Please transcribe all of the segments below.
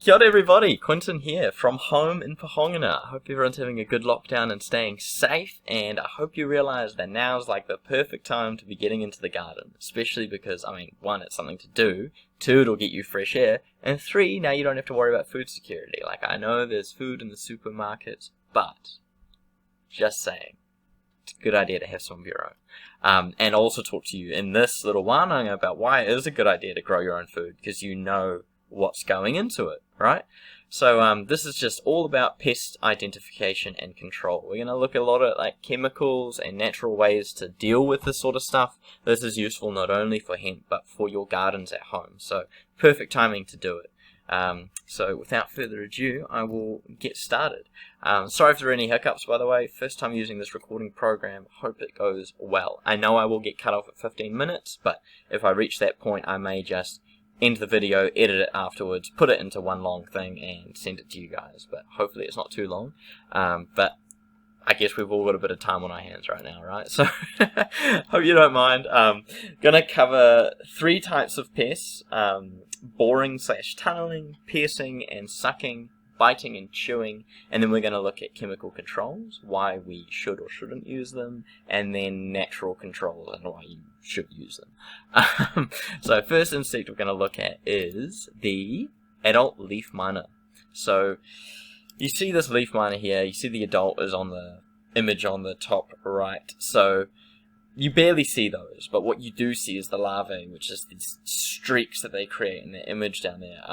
Kia ora everybody, Quentin here from home in Pahongana. I hope everyone's having a good lockdown and staying safe, and I hope you realise that now's like the perfect time to be getting into the garden, especially because, I mean, one, it's something to do, two, it'll get you fresh air, and three, now you don't have to worry about food security. Like, I know there's food in the supermarkets, but, just saying, it's a good idea to have some of your own. And I'll also talk to you in this little wananga about why it is a good idea to grow your own food, because you know what's going into it, right? So this is just all about pest identification and control. We're going to look at a lot of like chemicals and natural ways to deal with this sort of stuff. This is useful not only for hemp but for your gardens at home. So perfect timing to do it. So without further ado, I will get started. Sorry if there are any hiccups, by the way. First time using this recording program. Hope it goes well. I know I will get cut off at 15 minutes, but if I reach that point, I may just end the video, edit it afterwards, put it into one long thing, and send it to you guys. But hopefully it's not too long. But I guess we've all got a bit of time on our hands right now, right? So, hope you don't mind. Gonna cover 3 types of pests. Boring/tunneling, piercing and sucking, biting and chewing, and then we're going to look at chemical controls, why we should or shouldn't use them, and then natural controls and why you should use them. So first insect we're going to look at is the adult leaf miner. So you see this leaf miner here, you see the adult is on the image on the top right. So you barely see those, but what you do see is the larvae, which is these streaks that they create in their image down there.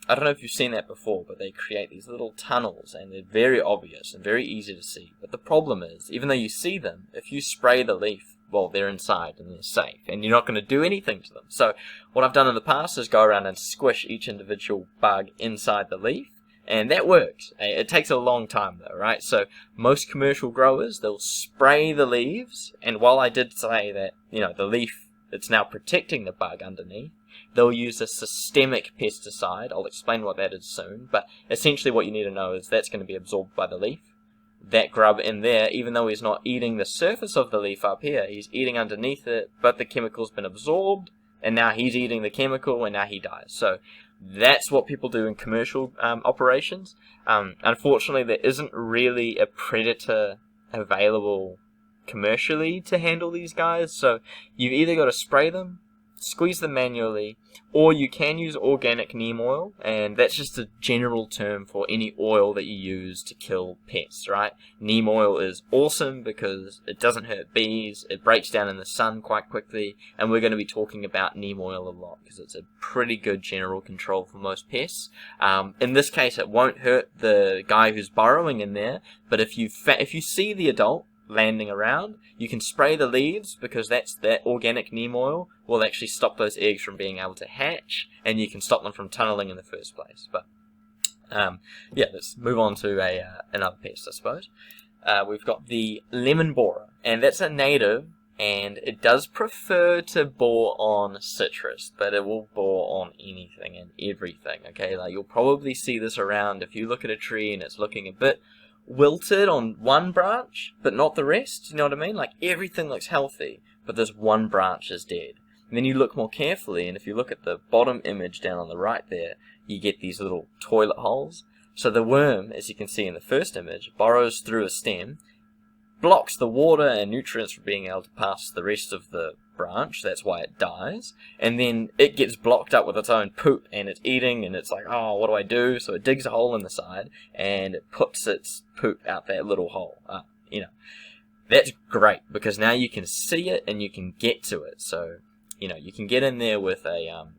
I don't know if you've seen that before, but they create these little tunnels, and they're very obvious and very easy to see. But the problem is, even though you see them, if you spray the leaf, well, they're inside and they're safe, and you're not going to do anything to them. So what I've done in the past is go around and squish each individual bug inside the leaf, and that works. It takes a long time though, right? So most commercial growers, they'll spray the leaves, and while I did say that, you know, the leaf, it's now protecting the bug underneath, they'll use a systemic pesticide. I'll explain what that is soon, but essentially what you need to know is that's going to be absorbed by the leaf. That grub in there, even though he's not eating the surface of the leaf up here, he's eating underneath it, but the chemical's been absorbed, and now he's eating the chemical, and now he dies. So that's what people do in commercial operations. Unfortunately, there isn't really a predator available commercially to handle these guys, so you've either got to spray them, squeeze them manually, or you can use organic neem oil, and that's just a general term for any oil that you use to kill pests, right? Neem oil is awesome because it doesn't hurt bees, it breaks down in the sun quite quickly, and we're going to be talking about neem oil a lot because it's a pretty good general control for most pests. In this case, it won't hurt the guy who's burrowing in there, but if you see the adult landing around, you can spray the leaves because that organic neem oil will actually stop those eggs from being able to hatch, and you can stop them from tunneling in the first place. But yeah, let's move on to another pest, I suppose. We've got the lemon borer, and that's a native, and it does prefer to bore on citrus, but it will bore on anything and everything. Okay, like you'll probably see this around if you look at a tree and it's looking a bit wilted on one branch, but not the rest, you know what I mean? Like everything looks healthy, but this one branch is dead. And then you look more carefully, and if you look at the bottom image down on the right there, you get these little toilet holes. So the worm, as you can see in the first image, burrows through a stem, blocks the water and nutrients from being able to pass the rest of the branch, that's why it dies, and then it gets blocked up with its own poop, and it's eating, and it's like, oh, what do I do? So it digs a hole in the side, and it puts its poop out that little hole. You know, that's great, because now you can see it, and you can get to it. So, you know, you can get in there with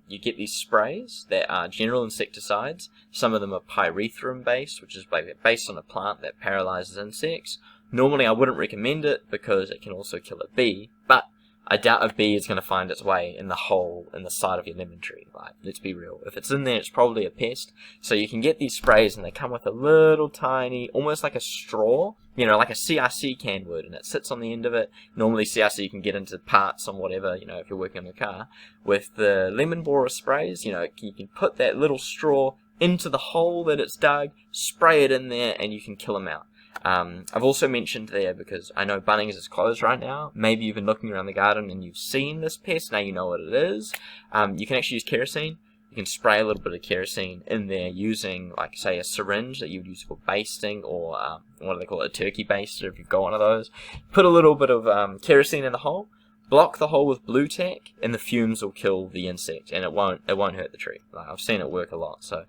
you get these sprays that are general insecticides. Some of them are pyrethrum based, which is based on a plant that paralyzes insects. Normally I wouldn't recommend it because it can also kill a bee, but I doubt a bee is going to find its way in the hole in the side of your lemon tree. Like, let's be real. If it's in there, it's probably a pest. So you can get these sprays, and they come with a little tiny, almost like a straw, you know, like a CRC can would, and it sits on the end of it. Normally CRC you can get into parts on whatever, you know, if you're working on a car. With the lemon borer sprays, you know, you can put that little straw into the hole that it's dug, spray it in there, and you can kill them out. I've also mentioned there, because I know Bunnings is closed right now, maybe you've been looking around the garden and you've seen this pest, now you know what it is. You can actually use kerosene. you can spray a little bit of kerosene in there using, like, say, a syringe that you would use for basting, or what do they call it, a turkey baster if you've got one of those. Put a little bit of kerosene in the hole, block the hole with blue tack, and the fumes will kill the insect, and it won't hurt the tree. Like, I've seen it work a lot. So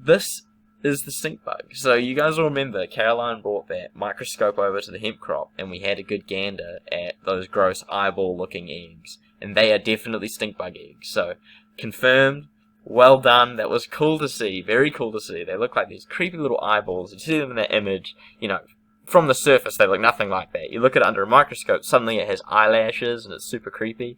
this is the stink bug. So you guys will remember Caroline brought that microscope over to the hemp crop, and we had a good gander at those gross eyeball-looking eggs. And they are definitely stink bug eggs. So, confirmed. Well done. That was cool to see. Very cool to see. They look like these creepy little eyeballs. You see them in that image, you know, from the surface they look nothing like that. You look at it under a microscope, suddenly it has eyelashes and it's super creepy.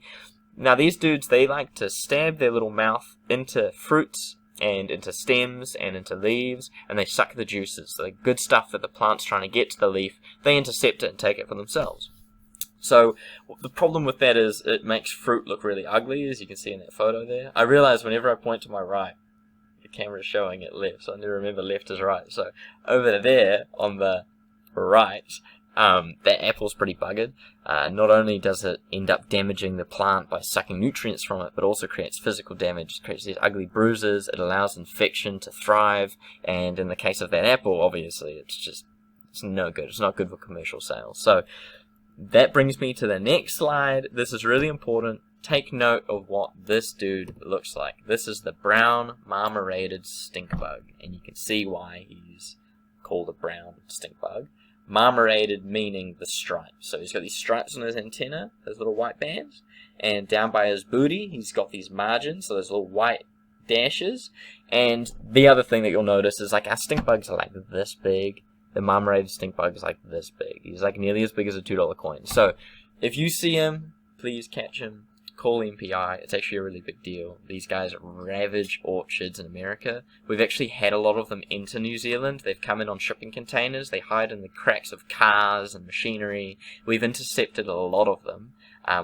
Now these dudes, they like to stab their little mouth into fruits and into stems and into leaves, and they suck the juices. So the good stuff that the plant's trying to get to the leaf, they intercept it and take it for themselves. So the problem with that is it makes fruit look really ugly, as you can see in that photo there. I realize whenever I point to my right, the camera's showing it left, so I need to remember left is right. So over there on the right, that apple's pretty buggered. Not only does it end up damaging the plant by sucking nutrients from it, but also creates physical damage. It creates these ugly bruises. It allows infection to thrive, and in the case of that apple, obviously, it's no good. It's not good for commercial sales. So that brings me to the next slide. This is really important. Take note of what this dude looks like. This is the brown marmorated stink bug, and you can see why he's called a brown stink bug. Marmorated meaning the stripes. So he's got these stripes on his antenna, those little white bands, and down by his booty he's got these margins, so those little white dashes. And the other thing that you'll notice is, like, our stink bugs are like this big. The marmorated stink bug is like this big. He's like nearly as big as a $2 coin. So if you see him, please catch him. Call MPI. It's actually a really big deal. These guys ravage orchards in America. We've actually had a lot of them into New Zealand. They've come in on shipping containers. They hide in the cracks of cars and machinery. We've intercepted a lot of them.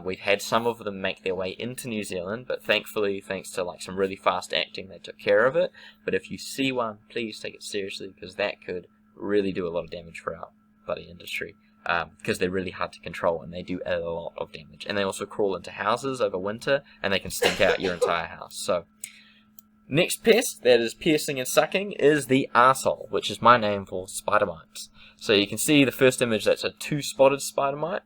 We've had some of them make their way into New Zealand, but thankfully, thanks to like some really fast acting, they took care of it. But if you see one, please take it seriously, because that could really do a lot of damage for our bloody industry, because they're really hard to control and they do a lot of damage. And they also crawl into houses over winter, and they can stink out your entire house. So next pest that is piercing and sucking is the arsehole, which is my name for spider mites. So you can see the first image, that's a 2-spotted spider mite.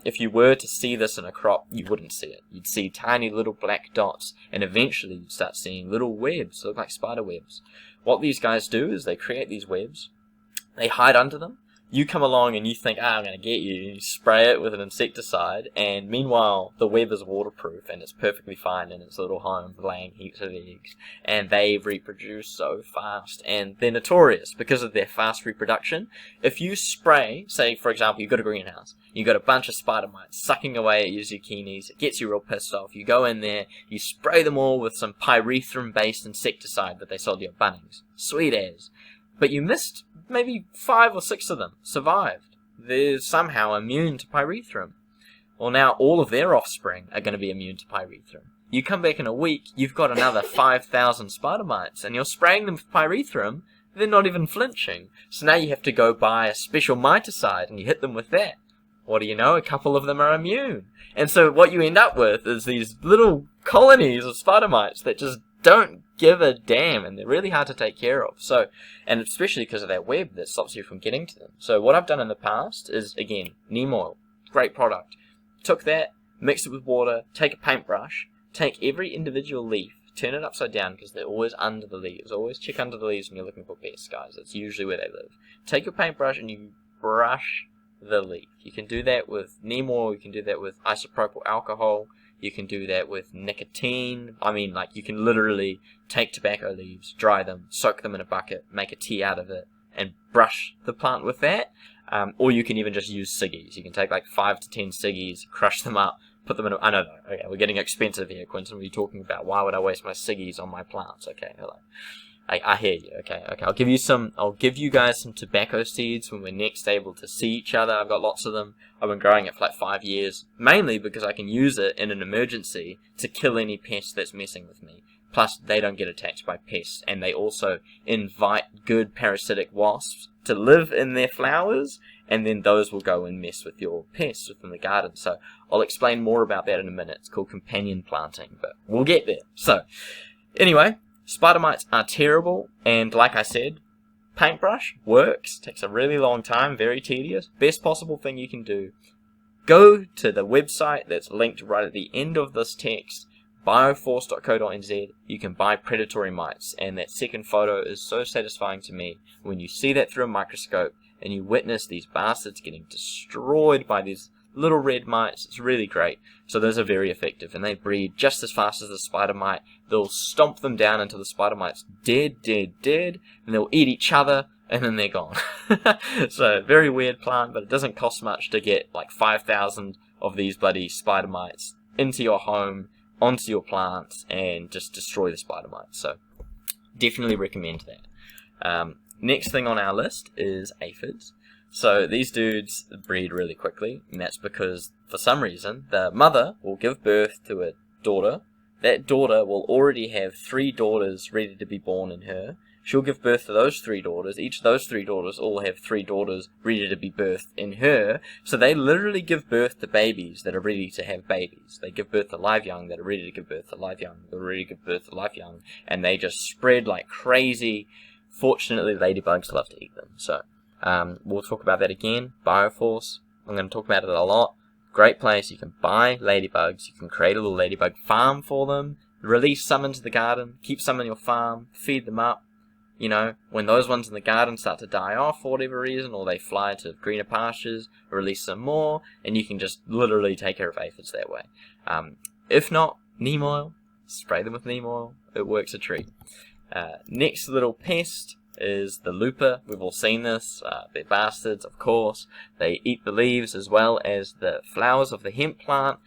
If you were to see this in a crop, you wouldn't see it. You'd see tiny little black dots, and eventually you'd start seeing little webs that look like spider webs. What these guys do is they create these webs. They hide under them. You come along and you think, I'm going to get you. You spray it with an insecticide, and meanwhile, the web is waterproof and it's perfectly fine in its little home, laying heaps of eggs. And they reproduce so fast, and they're notorious because of their fast reproduction. If you spray, say, for example, you've got a greenhouse, you've got a bunch of spider mites sucking away at your zucchinis, it gets you real pissed off. You go in there, you spray them all with some pyrethrum-based insecticide that they sold you at Bunnings. Sweet as. But you missed maybe 5 or 6 of them survived. They're somehow immune to pyrethrum. Well, now all of their offspring are going to be immune to pyrethrum. You come back in a week, you've got another 5,000 spider mites, and you're spraying them with pyrethrum, they're not even flinching. So now you have to go buy a special miticide, and you hit them with that. What do you know? A couple of them are immune. And so what you end up with is these little colonies of spider mites that just don't give a damn, and they're really hard to take care of. So, and especially because of that web that stops you from getting to them. So what I've done in the past is, again, neem oil, great product. Took that, mixed it with water, take a paintbrush, take every individual leaf, turn it upside down, because they're always under the leaves. Always check under the leaves when you're looking for pests, guys. That's usually where they live. Take your paintbrush and you brush the leaf. You can do that with neem oil, you can do that with isopropyl alcohol, you can do that with nicotine. I mean, like, you can literally take tobacco leaves, dry them, soak them in a bucket, make a tea out of it, and brush the plant with that. Or you can even just use ciggies. You can take like 5 to 10 ciggies, crush them up, put them in a... I know, okay, we're getting expensive here, Quentin. What are you talking about? Why would I waste my ciggies on my plants? Okay, hello. I hear you. Okay. I'll give you guys some tobacco seeds when we're next able to see each other. I've got lots of them. I've been growing it for like 5 years, mainly because I can use it in an emergency to kill any pest that's messing with me. Plus, they don't get attacked by pests, and they also invite good parasitic wasps to live in their flowers, and then those will go and mess with your pests within the garden. So I'll explain more about that in a minute. It's called companion planting, but we'll get there. So Anyway, spider mites are terrible, and like I said, paintbrush works, takes a really long time, very tedious. Best possible thing you can do, go to the website that's linked right at the end of this text, bioforce.co.nz. You can buy predatory mites, and that second photo is so satisfying to me when you see that through a microscope and you witness these bastards getting destroyed by these little red mites. It's really great. So those are very effective, and they breed just as fast as the spider mite. They'll stomp them down until the spider mite's dead, and they'll eat each other, and then they're gone. So, very weird plant, but it doesn't cost much to get like 5,000 of these bloody spider mites into your home, onto your plants, and just destroy the spider mites. So, definitely recommend that. Next thing on our list is aphids. So these dudes breed really quickly, and that's because, for some reason, the mother will give birth to a daughter. That daughter will already have 3 daughters ready to be born in her. She'll give birth to those 3 daughters. Each of those 3 daughters all have 3 daughters ready to be birthed in her. So they literally give birth to babies that are ready to have babies. They give birth to live young that are ready to give birth to live young. They're ready to give birth to live young. And they just spread like crazy. Fortunately, ladybugs love to eat them. So we'll talk about that again. Bioforce, I'm going to talk about it a lot. Great place. You can buy ladybugs. You can create a little ladybug farm for them. Release some into the garden. Keep some in your farm. Feed them up. You know, when those ones in the garden start to die off for whatever reason, or they fly to greener pastures, release some more, and you can just literally take care of aphids that way. If not, neem oil. Spray them with neem oil. It works a treat. Next little pest is the looper. We've all seen this. They're bastards, of course. They eat the leaves as well as the flowers of the hemp plant.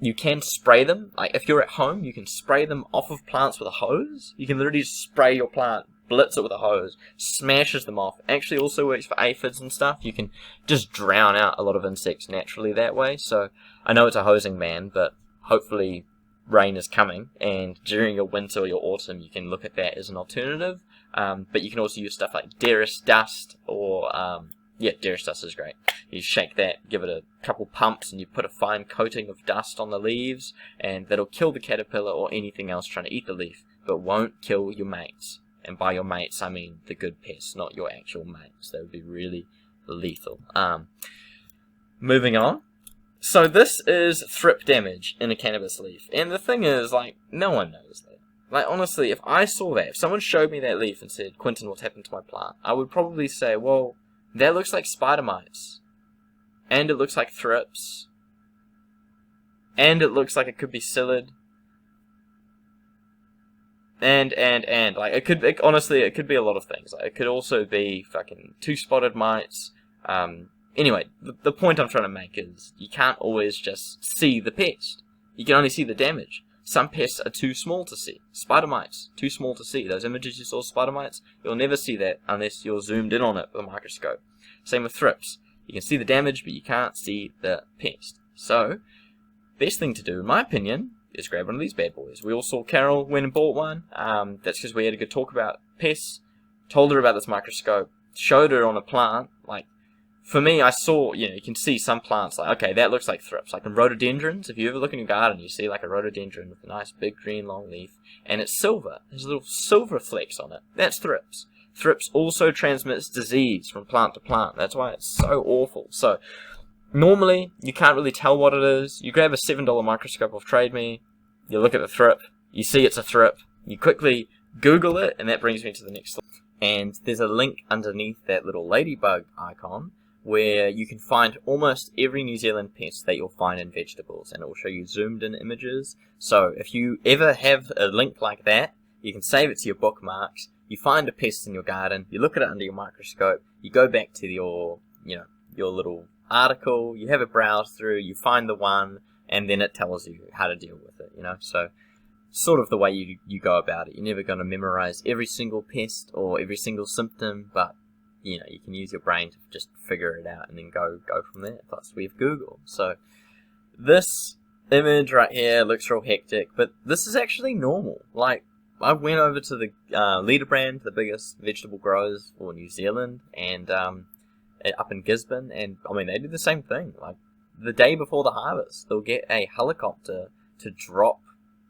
You can spray them. Like, if you're at home, you can spray them off of plants with a hose. You can literally just spray your plant, blitz it with a hose, smashes them off. Actually also works for aphids and stuff. You can just drown out a lot of insects naturally that way. So I know it's a hosing ban, but hopefully rain is coming, and during your winter or your autumn you can look at that as an alternative. But you can also use stuff like Derris dust, or Derris dust is great. You shake that, give it a couple pumps, and you put a fine coating of dust on the leaves, and that'll kill the caterpillar or anything else trying to eat the leaf, but won't kill your mates. And by your mates I mean the good pests, not your actual mates. That would be really lethal. Moving on. So this is thrip damage in a cannabis leaf. And the thing is, like, no one knows that. Like, honestly, if I saw that, if someone showed me that leaf and said, Quentin, what's happened to my plant? I would probably say, well, that looks like spider mites. And it looks like thrips. And it looks like it could be psyllid. And, like, honestly, it could be a lot of things. Like, it could also be fucking 2-spotted mites. Anyway, the point I'm trying to make is you can't always just see the pest. You can only see the damage. Some pests are too small to see. Spider mites, too small to see. Those images you saw of spider mites, you'll never see that unless you're zoomed in on it with a microscope. Same with thrips. You can see the damage, but you can't see the pest. So, best thing to do, in my opinion, is grab one of these bad boys. We all saw Carol went and bought one. That's because we had a good talk about pests. Told her about this microscope. Showed her on a plant. Like, for me, I saw, you can see some plants, like, okay, that looks like thrips. Like in rhododendrons, if you ever look in your garden, you see like a rhododendron with a nice big green long leaf, and it's silver. There's little silver flecks on it. That's thrips. Thrips also transmits disease from plant to plant. That's why it's so awful. So, normally, you can't really tell what it is. You grab a $7 microscope off Trade Me, you look at the thrip, you see it's a thrip, you quickly Google it, and that brings me to the next slide. And there's a link underneath that little ladybug icon, where you can find almost every New Zealand pest that you'll find in vegetables, and it will show you zoomed in images. So if you ever have a link like that, you can save it to your bookmarks. You find a pest in your garden, you look at it under your microscope, you go back to your little article, you have a browse through, you find the one, and then it tells you how to deal with it, So sort of the way you go about it. You're never going to memorize every single pest or every single symptom, but you can use your brain to just figure it out and then go from there. Plus, we have Google. So, this image right here looks real hectic, but this is actually normal. Like, I went over to the Leaderbrand, the biggest vegetable growers for New Zealand, and up in Gisborne, and, I mean, they do the same thing. Like, the day before the harvest, they'll get a helicopter to drop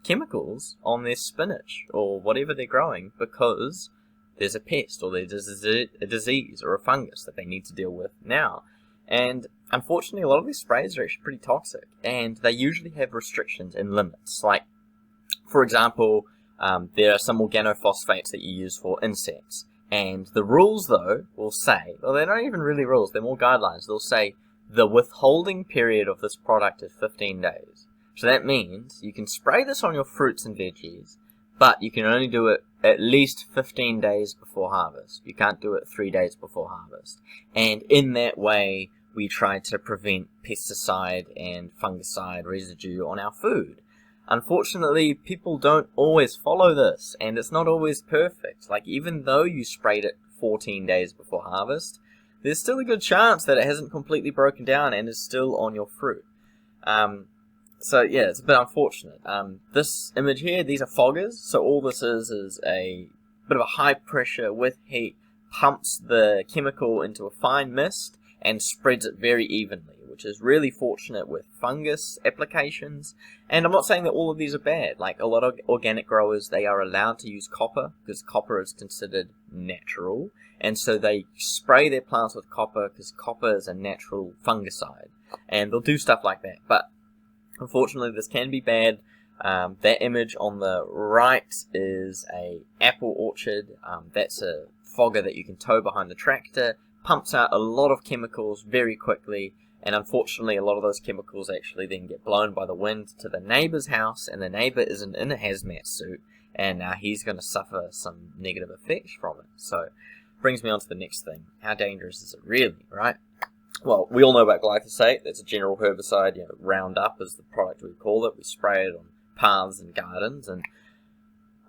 chemicals on their spinach or whatever they're growing because there's a pest or there's a disease or a fungus that they need to deal with now. And unfortunately, a lot of these sprays are actually pretty toxic, and they usually have restrictions and limits. Like, for example, there are some organophosphates that you use for insects. And the rules, though, will say, well, they're not even really rules, they're more guidelines. They'll say the withholding period of this product is 15 days. So that means you can spray this on your fruits and veggies, but you can only do it at least 15 days before harvest. You can't do it 3 days before harvest. And in that way, we try to prevent pesticide and fungicide residue on our food. Unfortunately, people don't always follow this, and it's not always perfect. Like, even though you sprayed it 14 days before harvest, there's still a good chance that it hasn't completely broken down and is still on your fruit. So yeah, it's a bit unfortunate. This image here, these are foggers, so all this is a bit of a high pressure with heat, pumps the chemical into a fine mist and spreads it very evenly, which is really fortunate with fungus applications. And I'm not saying that all of these are bad. Like, a lot of organic growers, they are allowed to use copper because copper is considered natural, and so they spray their plants with copper because copper is a natural fungicide, and they'll do stuff like that. But unfortunately, this can be bad. That image on the right is a apple orchard. That's a fogger that you can tow behind the tractor. Pumps out a lot of chemicals very quickly, and unfortunately a lot of those chemicals actually then get blown by the wind to the neighbor's house, and the neighbor isn't in a hazmat suit, and now he's going to suffer some negative effects from it. So, brings me on to the next thing. How dangerous is it really, right? Well, we all know about glyphosate. That's a general herbicide. Roundup is the product we call it. We spray it on paths and gardens, and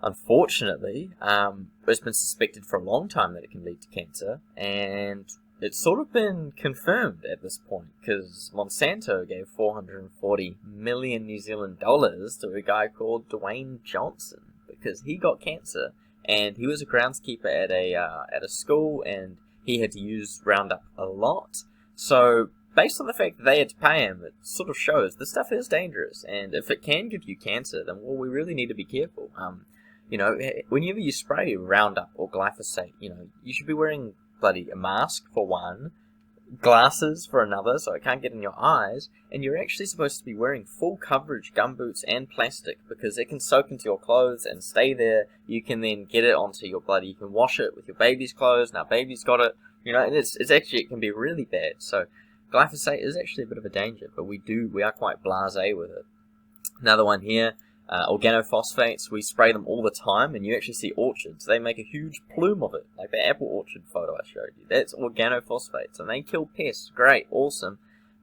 unfortunately, it's been suspected for a long time that it can lead to cancer, and it's sort of been confirmed at this point, because Monsanto gave 440 million New Zealand dollars to a guy called Dwayne Johnson, because he got cancer, and he was a groundskeeper at a school, and he had to use Roundup a lot. So, based on the fact that they had to pay him, it sort of shows this stuff is dangerous, and if it can give you cancer, then, well, we really need to be careful. Whenever you spray Roundup or glyphosate, you should be wearing a mask for one, glasses for another, so it can't get in your eyes, and you're actually supposed to be wearing full coverage gumboots and plastic, because it can soak into your clothes and stay there. You can then get it onto your you can wash it with your baby's clothes. Now baby's got it, and it's actually, it can be really bad. So glyphosate is actually a bit of a danger, but we are quite blasé with it. Another one here. Organophosphates, we spray them all the time, and you actually see orchards. They make a huge plume of it, like the apple orchard photo I showed you. That's organophosphates, and they kill pests. Great, awesome.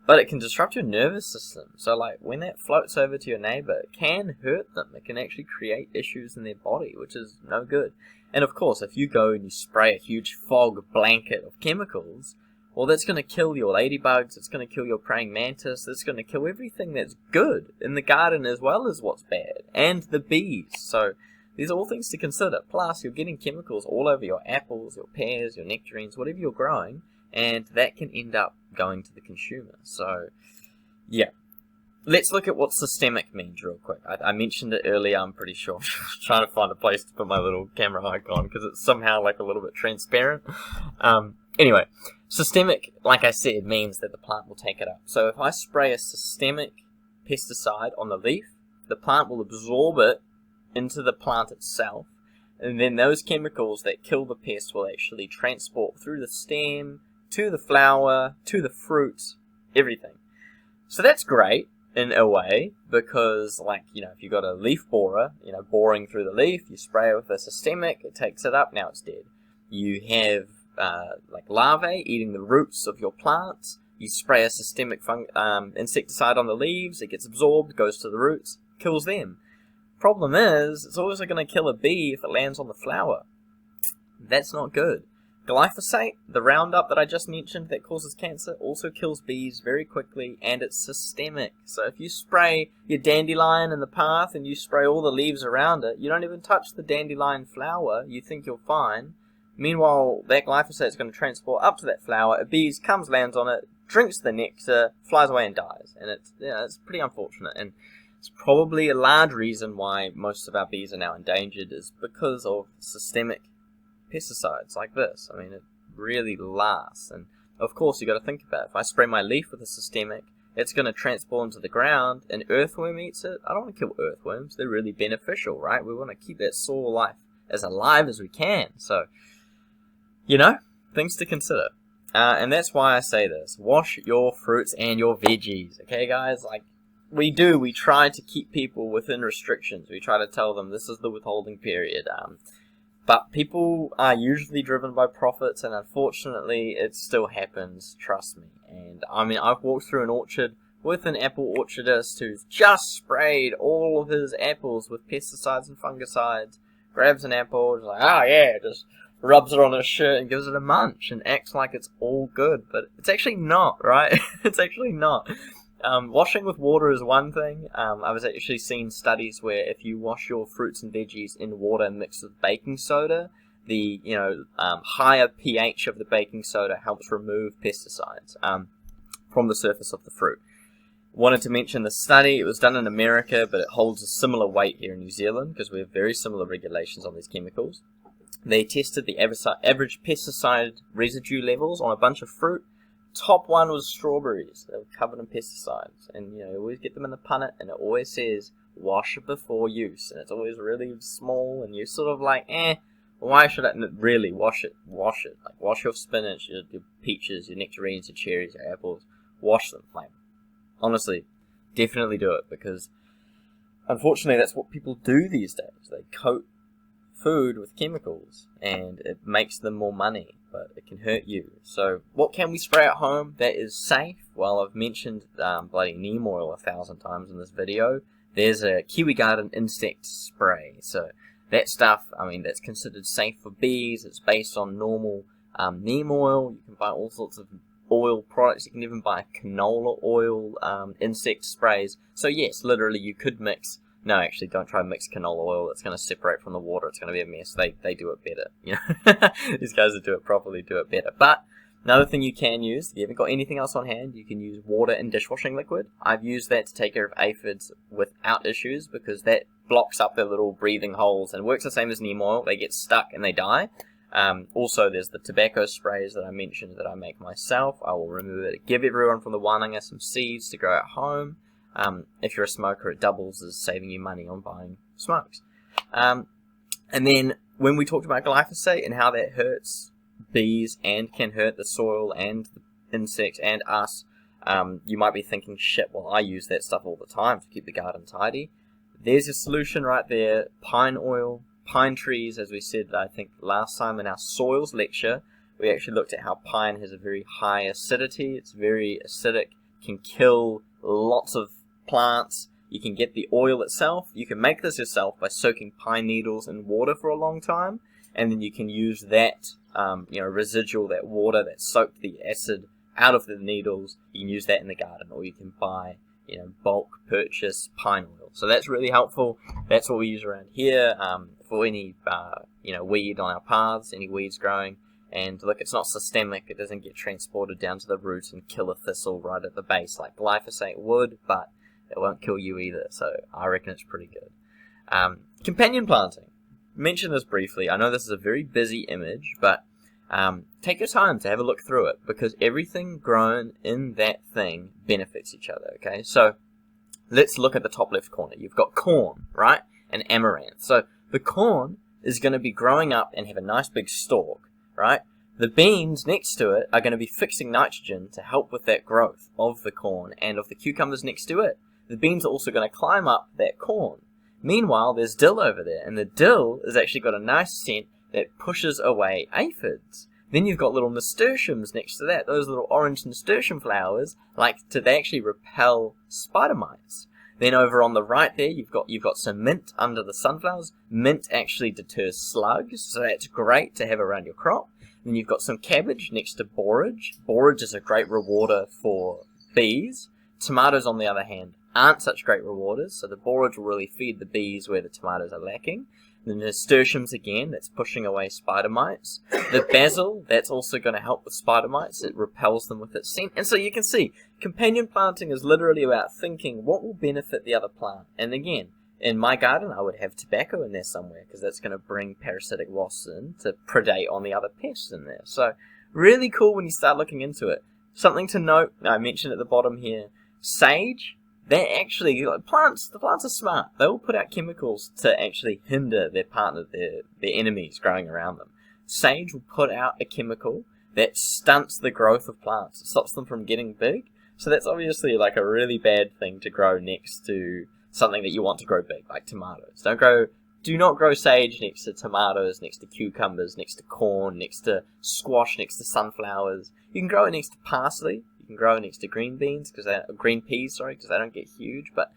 But it can disrupt your nervous system. So, when that floats over to your neighbor, it can hurt them. It can actually create issues in their body, which is no good. And of course, if you go and you spray a huge fog blanket of chemicals, well, that's going to kill your ladybugs, it's going to kill your praying mantis, it's going to kill everything that's good in the garden as well as what's bad, and the bees. So these are all things to consider. Plus, you're getting chemicals all over your apples, your pears, your nectarines, whatever you're growing, and that can end up going to the consumer. So, yeah. Let's look at what systemic means real quick. I mentioned it earlier, I'm pretty sure. Trying to find a place to put my little camera icon, because it's somehow a little bit transparent. Anyway, systemic, like I said, means that the plant will take it up. So if I spray a systemic pesticide on the leaf, the plant will absorb it into the plant itself, and then those chemicals that kill the pest will actually transport through the stem, to the flower, to the fruit, everything. So that's great in a way, because if you've got a leaf borer, boring through the leaf, you spray it with a systemic, it takes it up, now it's dead. You have larvae eating the roots of your plants. You spray a systemic insecticide on the leaves, it gets absorbed, goes to the roots, kills them. Problem is, it's also going to kill a bee if it lands on the flower. That's not good. Glyphosate, the Roundup that I just mentioned that causes cancer, also kills bees very quickly, and it's systemic. So if you spray your dandelion in the path and you spray all the leaves around it, you don't even touch the dandelion flower, you think you're fine. Meanwhile, that glyphosate is going to transport up to that flower, a bee comes, lands on it, drinks the nectar, flies away and dies. And it's pretty unfortunate. And It's probably a large reason why most of our bees are now endangered is because of systemic pesticides like this. I mean, it really lasts. And of course, you got to think about it. If I spray my leaf with a systemic, it's going to transport into the ground, and earthworm eats it. I don't want to kill earthworms. They're really beneficial, right? We want to keep that soil life as alive as we can. So, you know, things to consider. And that's why I say this. Wash your fruits and your veggies. Okay, guys? Like, we try to keep people within restrictions. We try to tell them this is the withholding period. But people are usually driven by profits, and unfortunately, it still happens, trust me. And I mean, I've walked through an orchard with an apple orchardist who's just sprayed all of his apples with pesticides and fungicides, grabs an apple, is like, oh yeah, just rubs it on his shirt and gives it a munch and acts like it's all good. But it's actually not, right? It's actually not. Washing with water is one thing. I was actually seeing studies where if you wash your fruits and veggies in water mixed with baking soda, the higher pH of the baking soda helps remove pesticides from the surface of the fruit. Wanted to mention the study. It was done in America, but it holds a similar weight here in New Zealand because we have very similar regulations on these chemicals. They tested the average pesticide residue levels on a bunch of fruit. Top one was strawberries. They were covered in pesticides, and you always get them in the punnet, and it always says wash it before use, and it's always really small, and you're sort of like, why should I really wash it? Wash it. Like, wash your spinach, your peaches, your nectarines, your cherries, your apples. Wash them. Like, honestly, definitely do it, because unfortunately that's what people do these days. They coat food with chemicals, and it makes them more money, but it can hurt you. So what can we spray at home that is safe? Well, I've mentioned bloody neem oil 1,000 times in this video. There's a Kiwi Garden insect spray. So that stuff, I mean, that's considered safe for bees. It's based on normal neem oil. You can buy all sorts of oil products. You can even buy canola oil insect sprays. So yes, literally you could mix. No, actually, don't try and mix canola oil. It's going to separate from the water. It's going to be a mess. They do it better. You know, these guys that do it properly do it better. But another thing you can use, if you haven't got anything else on hand, you can use water and dishwashing liquid. I've used that to take care of aphids without issues because that blocks up their little breathing holes and works the same as neem oil. They get stuck and they die. Also, there's the tobacco sprays that I mentioned that I make myself. I will remove it. Give everyone from the Wananga some seeds to grow at home. If you're a smoker, it doubles as saving you money on buying smokes. And then when we talked about glyphosate and how that hurts bees and can hurt the soil and the insects and us, you might be thinking, shit, well, I use that stuff all the time to keep the garden tidy. There's your solution right there. Pine oil, pine trees, as we said, I think, last time in our soils lecture, we actually looked at how pine has a very high acidity. It's very acidic, can kill lots of plants. You can get the oil itself. You can make this yourself by soaking pine needles in water for a long time, and then you can use that residual, that water that soaked the acid out of the needles. You can use that in the garden, or you can buy bulk purchase pine oil. So that's really helpful. That's what we use around here for any weed on our paths, any weeds growing. And look, it's not systemic. It doesn't get transported down to the roots and kill a thistle right at the base like glyphosate would, but it won't kill you either, so I reckon it's pretty good. Companion planting. Mention this briefly. I know this is a very busy image, but take your time to have a look through it, because everything grown in that thing benefits each other, okay? So let's look at the top left corner. You've got corn, right? And amaranth. So the corn is going to be growing up and have a nice big stalk, right? The beans next to it are going to be fixing nitrogen to help with that growth of the corn and of the cucumbers next to it. The beans are also going to climb up that corn. Meanwhile, there's dill over there, and the dill has actually got a nice scent that pushes away aphids. Then you've got little nasturtiums next to that. Those little orange nasturtium flowers they actually repel spider mites. Then over on the right there, you've got some mint under the sunflowers. Mint actually deters slugs, so that's great to have around your crop. Then you've got some cabbage next to borage. Borage is a great rewarder for bees. Tomatoes, on the other hand, aren't such great rewarders, so the borage will really feed the bees where the tomatoes are lacking. The nasturtiums again, that's pushing away spider mites. The basil, that's also going to help with spider mites. It repels them with its scent. And so you can see, companion planting is literally about thinking what will benefit the other plant. And again, in my garden, I would have tobacco in there somewhere because that's going to bring parasitic wasps in to predate on the other pests in there. So really cool when you start looking into it. Something to note, I mentioned at the bottom here, sage. They actually, the plants are smart. They will put out chemicals to actually hinder their partner, their enemies growing around them. Sage will put out a chemical that stunts the growth of plants. It stops them from getting big. So that's obviously like a really bad thing to grow next to something that you want to grow big, like tomatoes. Do not grow sage next to tomatoes, next to cucumbers, next to corn, next to squash, next to sunflowers. You can grow it next to parsley. You can grow it next to green peas, because they don't get huge. But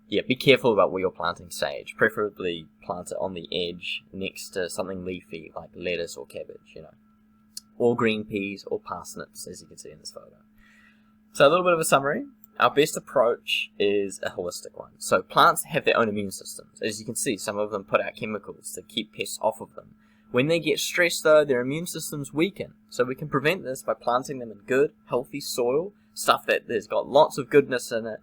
yeah, be careful about where you're planting sage. Preferably plant it on the edge next to something leafy like lettuce or cabbage, or green peas or parsnips, as you can see in this photo. So a little bit of a summary. Our best approach is a holistic one. So plants have their own immune systems. As you can see, some of them put out chemicals to keep pests off of them. When they get stressed, though, their immune systems weaken. So we can prevent this by planting them in good, healthy soil, stuff that there's got lots of goodness in it,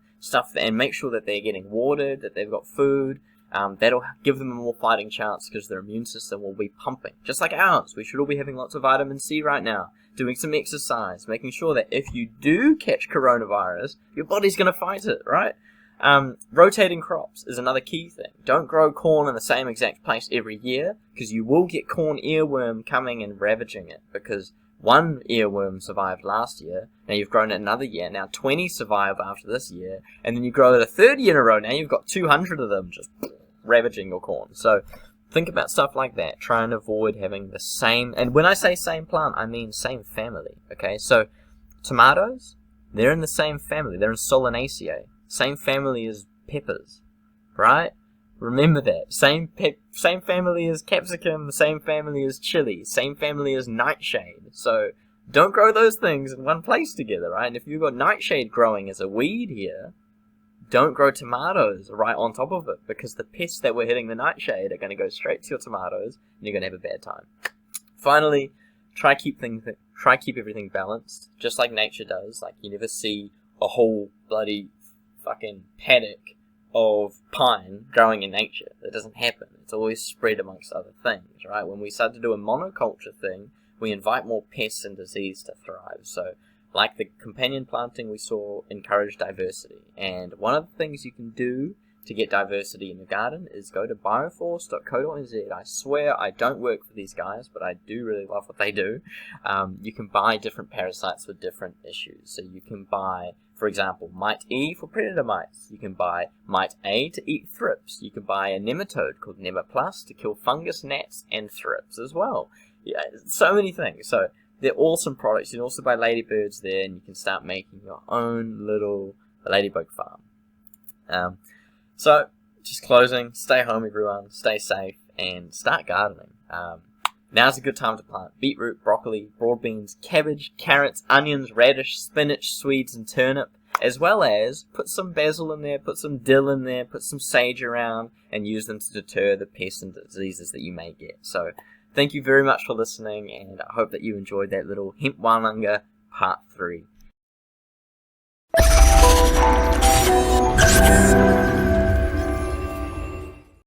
and make sure that they're getting watered, that they've got food. That'll give them a more fighting chance because their immune system will be pumping. Just like ours, we should all be having lots of vitamin C right now, doing some exercise, making sure that if you do catch coronavirus, your body's going to fight it, right? Rotating crops is another key thing. Don't grow corn in the same exact place every year, because you will get corn earworm coming and ravaging it, because one earworm survived last year, now you've grown it another year, now 20 survive after this year, and then you grow it a third year in a row, now you've got 200 of them just ravaging your corn. So think about stuff like that. Try and avoid having the same, and when I say same plant, I mean same family, okay? So tomatoes, they're in the same family, they're in Solanaceae. Same family as peppers, right? Remember that. Same family as capsicum, same family as chili, same family as nightshade. So don't grow those things in one place together, right? And if you've got nightshade growing as a weed here, don't grow tomatoes right on top of it, because the pests that were hitting the nightshade are going to go straight to your tomatoes, and you're going to have a bad time. Finally, try keep everything balanced, just like nature does. Like, you never see a whole bloody fucking paddock of pine growing in nature. That doesn't happen. It's always spread amongst other things, right? When we start to do a monoculture thing, we invite more pests and disease to thrive. So, like the companion planting we saw, encourage diversity. And one of the things you can do to get diversity in your garden is go to bioforce.co.nz. I swear I don't work for these guys, but I do really love what they do. You can buy different parasites for different issues. So you can buy, for example, mite E for predator mites. You can buy mite A to eat thrips. You can buy a nematode called Nemaplus to kill fungus, gnats, and thrips as well. Yeah, so many things. So they're awesome products. You can also buy ladybirds there, and you can start making your own little ladybug farm. So, just closing, stay home everyone, stay safe, and start gardening. Now's a good time to plant beetroot, broccoli, broad beans, cabbage, carrots, onions, radish, spinach, swedes, and turnip, as well as put some basil in there, put some dill in there, put some sage around, and use them to deter the pests and diseases that you may get. So, thank you very much for listening, and I hope that you enjoyed that little Hemp Wananga Part 3.